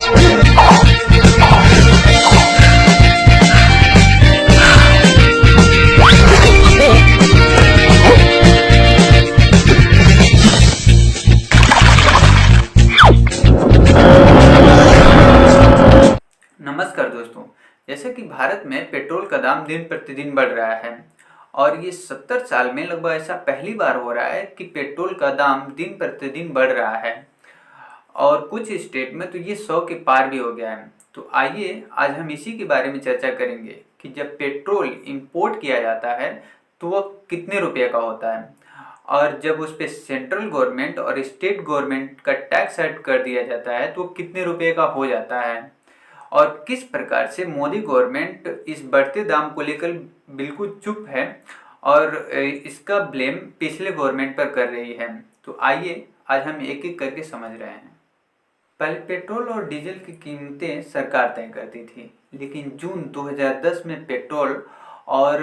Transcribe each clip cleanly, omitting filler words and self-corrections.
नमस्कार दोस्तों। जैसे कि भारत में पेट्रोल का दाम दिन प्रतिदिन बढ़ रहा है और ये 70 साल में लगभग ऐसा पहली बार हो रहा है कि पेट्रोल का दाम दिन प्रतिदिन बढ़ रहा है और कुछ स्टेट में तो ये 100 के पार भी हो गया है। तो आइए आज हम इसी के बारे में चर्चा करेंगे कि जब पेट्रोल इंपोर्ट किया जाता है तो वह कितने रुपये का होता है और जब उस पर सेंट्रल गवर्नमेंट और स्टेट गवर्नमेंट का टैक्स ऐड कर दिया जाता है तो वो कितने रुपये का हो जाता है और किस प्रकार से मोदी गवर्नमेंट इस बढ़ते दाम को लेकर बिल्कुल चुप है और इसका ब्लेम पिछले गवर्नमेंट पर कर रही है। तो आइए आज हम एक एक करके समझ रहे हैं। पहले पेट्रोल और डीजल की कीमतें सरकार तय करती थी, लेकिन जून 2010 में पेट्रोल और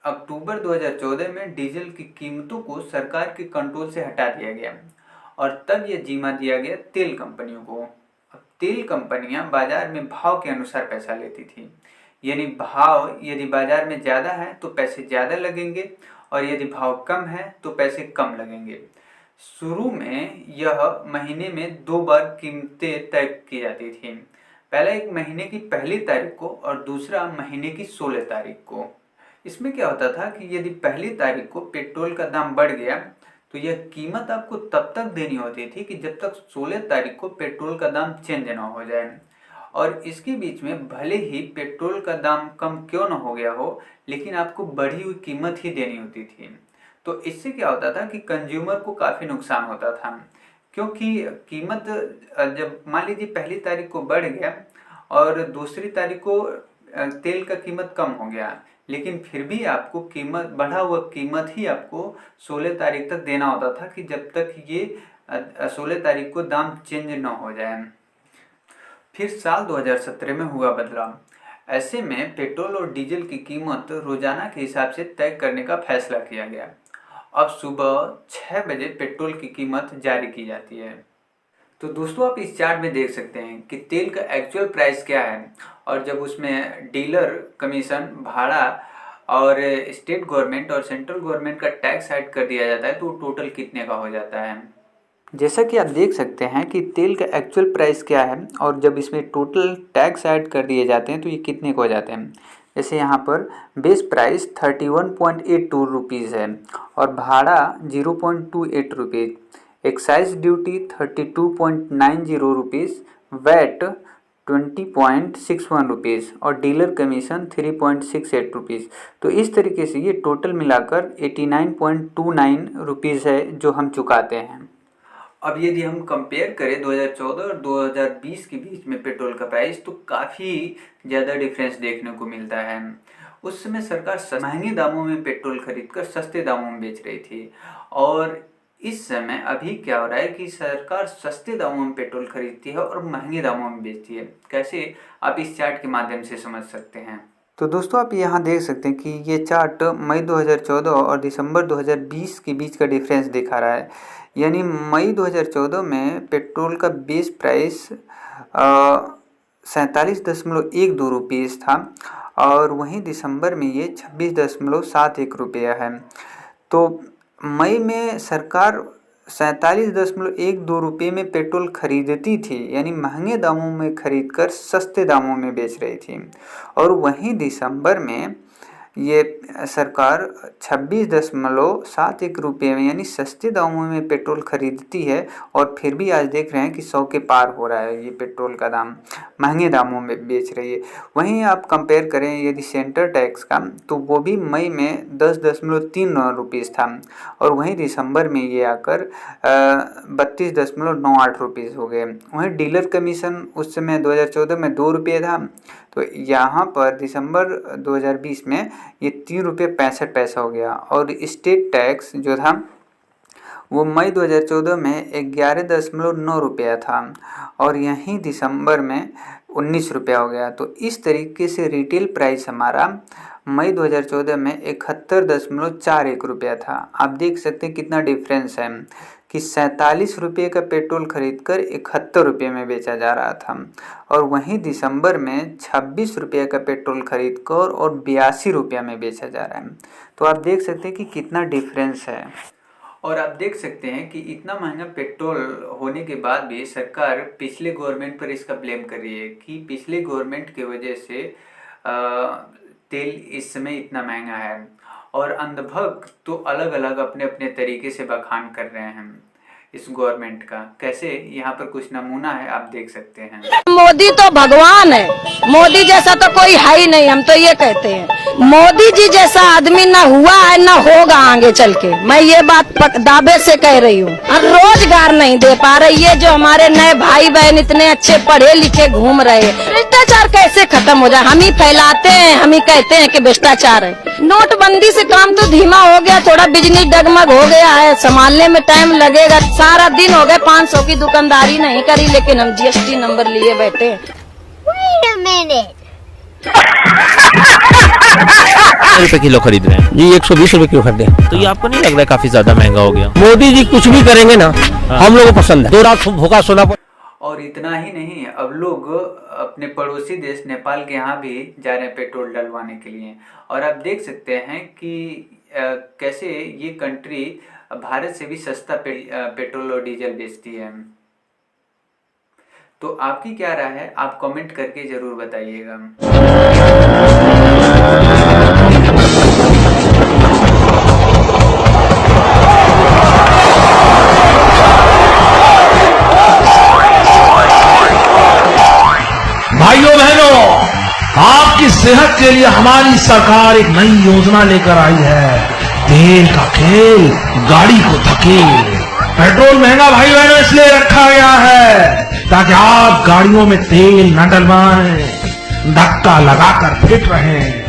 अक्टूबर 2014 में डीजल की कीमतों को सरकार के कंट्रोल से हटा दिया गया और तब यह जिम्मा दिया गया तेल कंपनियों को। तेल कंपनियां बाजार में भाव के अनुसार पैसा लेती थी, यानी भाव यदि बाजार में ज़्यादा है तो पैसे ज़्यादा लगेंगे और यदि भाव कम है तो पैसे कम लगेंगे। शुरू में यह महीने में 2 बार कीमतें तय की जाती थी, पहला एक महीने की पहली तारीख को और दूसरा महीने की 16 तारीख को। इसमें क्या होता था कि यदि पहली तारीख को पेट्रोल का दाम बढ़ गया तो यह कीमत आपको तब तक देनी होती थी कि जब तक 16 तारीख को पेट्रोल का दाम चेंज ना हो जाए और इसके बीच में भले ही पेट्रोल का दाम कम क्यों ना हो गया हो, लेकिन आपको बढ़ी हुई कीमत ही देनी होती थी। तो इससे क्या होता था कि कंज्यूमर को काफ़ी नुकसान होता था, क्योंकि कीमत जब मान लीजिए पहली तारीख को बढ़ गया और दूसरी तारीख को तेल का कीमत कम हो गया, लेकिन फिर भी आपको कीमत बढ़ा हुआ कीमत ही आपको 16 तारीख तक देना होता था कि जब तक ये 16 तारीख को दाम चेंज ना हो जाए। फिर साल 2017 में हुआ बदलाव। ऐसे में पेट्रोल और डीजल की कीमत रोजाना के हिसाब से तय करने का फैसला किया गया। अब सुबह 6 बजे पेट्रोल की कीमत जारी की जाती है। तो दोस्तों आप इस चार्ट में देख सकते हैं कि तेल का एक्चुअल प्राइस क्या है और जब उसमें डीलर कमीशन, भाड़ा और स्टेट गवर्नमेंट और सेंट्रल गवर्नमेंट का टैक्स ऐड कर दिया जाता है तो टोटल कितने का हो जाता है। जैसा कि आप देख सकते हैं कि तेल का एक्चुअल प्राइस क्या है और जब इसमें टोटल टैक्स ऐड कर दिए जाते हैं तो ये कितने का हो जाते हैं। जैसे यहाँ पर बेस प्राइस 31.82 रुपीज़ है और भाड़ा 0.28 rupees, excise duty 32.90 rupees, VAT 20.61 rupees और डीलर कमीशन 3.68 रुपीज़। तो इस तरीके से ये टोटल मिलाकर 89.29 रुपीज़ है जो हम चुकाते हैं। अब यदि हम कंपेयर करें 2014 और 2020 के बीच में पेट्रोल का प्राइस, तो काफ़ी ज़्यादा डिफरेंस देखने को मिलता है। उस समय सरकार महंगे दामों में पेट्रोल खरीदकर सस्ते दामों में बेच रही थी और इस समय अभी क्या हो रहा है कि सरकार सस्ते दामों में पेट्रोल खरीदती है और महंगे दामों में बेचती है। कैसे, आप इस चार्ट के माध्यम से समझ सकते हैं। तो दोस्तों आप यहाँ देख सकते हैं कि ये चार्ट मई 2014 और दिसंबर 2020 के बीच का डिफरेंस दिखा रहा है। यानी मई 2014 में पेट्रोल का बेस प्राइस 47.12 रुपीज़ था और वहीं दिसंबर में ये 26.71 रुपया है। तो मई में सरकार 47.12 रुपये में पेट्रोल खरीदती थी, यानी महंगे दामों में खरीदकर सस्ते दामों में बेच रही थी और वहीं दिसंबर में ये सरकार 26.71 रुपये में यानी सस्ते दामों में पेट्रोल खरीदती है और फिर भी आज देख रहे हैं कि 100 के पार हो रहा है ये पेट्रोल का दाम, महंगे दामों में बेच रही है। वहीं आप कंपेयर करें यदि सेंटर टैक्स का, तो वो भी मई में 10.39 रुपीज़ था और वहीं दिसंबर में ये आकर 32.98 रुपीज़ हो गए। वहीं डीलर कमीशन उस समय 2014 में 2 रुपये था, तो यहाँ पर दिसंबर 2020 में ये 3 रुपये 65 पैसा हो गया और स्टेट टैक्स जो था वो मई 2014 में 11.9 रुपया था और यहीं दिसंबर में 19 रुपया हो गया। तो इस तरीके से रिटेल प्राइस हमारा मई 2014 में 71.41 रुपया था। आप देख सकते हैं कितना डिफरेंस है, कि 47 रुपये का पेट्रोल खरीदकर 71 रुपये में बेचा जा रहा था, और वहीं दिसंबर में 26 रुपये का पेट्रोल खरीदकर और 82 रुपये में बेचा जा रहा है। तो आप देख सकते हैं कि कितना डिफरेंस है। और आप देख सकते हैं कि इतना महंगा पेट्रोल होने के बाद भी सरकार पिछले गवर्नमेंट पर इसका ब्लेम कर रही है कि पिछले गवर्नमेंट की वजह से तेल इस समय इतना महंगा है, और अंधभक्त तो अलग अलग अपने अपने तरीके से बखान कर रहे हैं इस गवर्नमेंट का। कैसे, यहाँ पर कुछ नमूना है, आप देख सकते हैं। मोदी तो भगवान है, मोदी जैसा तो कोई है ही नहीं। हम तो ये कहते हैं मोदी जी जैसा आदमी ना हुआ है ना होगा आगे चल के। मैं ये बात दावे से कह रही हूँ। रोजगार नहीं दे पा रहे, ये जो हमारे नए भाई बहन इतने अच्छे पढ़े लिखे घूम रहे, भ्रष्टाचार कैसे खत्म हो जाए? हम ही फैलाते हैं, हम ही कहते हैं कि भ्रष्टाचार है। नोटबंदी से काम तो धीमा हो गया, थोड़ा बिजनेस डगमग हो गया है, संभालने में टाइम लगेगा। सारा दिन हो गए 500 की दुकानदारी नहीं करी, लेकिन हम GST नंबर लिए बैठे। रुपए किलो खरीद रहे हैं जी, 120 रुपए किलो खरीदे। तो ये आपको नहीं लग रहा है काफी ज्यादा महंगा हो गया? मोदी जी कुछ भी करेंगे ना, हम लोगों को पसंद है। 2 रात भूखा सोना। और इतना ही नहीं, अब लोग अपने पड़ोसी देश नेपाल के यहाँ भी जा रहे हैं पेट्रोल डलवाने के लिए। और आप देख सकते हैं कि कैसे ये कंट्री भारत से भी सस्ता पेट्रोल और डीजल बेचती है। तो आपकी क्या राय है, आप कमेंट करके जरूर बताइएगा। भाइयों बहनों, आपकी सेहत के लिए हमारी सरकार एक नई योजना लेकर आई है, तेल का खेल गाड़ी को धकेल। पेट्रोल महंगा भाई बहनों इसलिए रखा गया है ताकि आप गाड़ियों में तेल न डलवाएं, धक्का लगाकर फिट रहें।